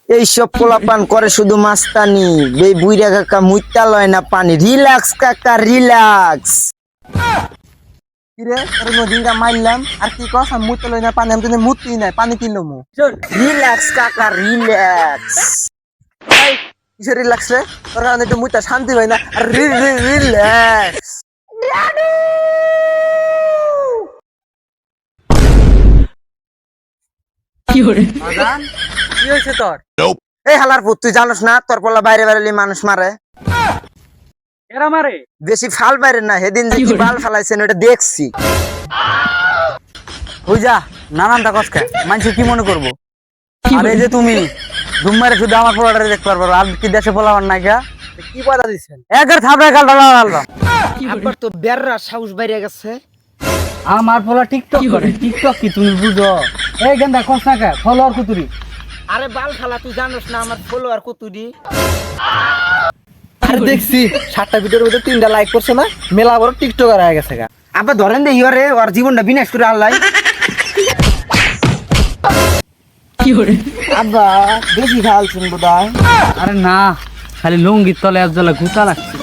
এইসব পোলাপান করে শুধু মাস্তানি। এই বুইরা কাকা মুইতা লয় না পানি। রিল্যাক্স কাকা রিল্যাক্স। কিরে তোর নদীটা মারলাম আর কি কস আমি মুতে লই না পানি আমি তো মুতই নাই পানি কিনলো মু রিল্যাক্স কাকা রিল্যাক্স। এই কিসের রিল্যাক্স রে তোর কারণে একটু মুইতা শান্তি হয় না আর রিল্যাক্স বাজান কি হয়েছে তোর এই হালার পুত তুই জানোস না তোর পোলা বাইরে বাইরে মানুষ মারে। এরা মারে বেশি ফাল বাইরে না, সেদিন যে কি বাল ফালাইছেন ওটা দেখছি। ওই যা নানানটা কসকা মানুষ কি মনে করবো আরে যে তুমি দুম্মারে শুধু আমার পোলাটারে দেখতে পারবো আর কি দেশে পোলাবার নাই গা কি পয়দা দিচ্ছেন একের থাপড়ে কাল ডালা আবার তো বেররা সাউস বাইরে গেছে। আমার পোলা টিকটক করে টিকটক কি তুমি বুঝো এই গেন্দা কস না কে ফলোয়ার কুতুরি আরে বাল ফালা তুই জানোস না আমার ফলোয়ার কতটি। আর দেখছি 7টা ভিডিওর মধ্যে 3টা লাইক করছে না মেলা বড় টিকটকার হয়ে গেছে গা আবার ধরেন দে ইয়রে ওর জীবনটা বিনাশ করে আল্লাহ। আব্বা বেশি খালছেন বোধহয় আরে না খালি লুঙ্গির তলে এক জলা গুতা লাগছে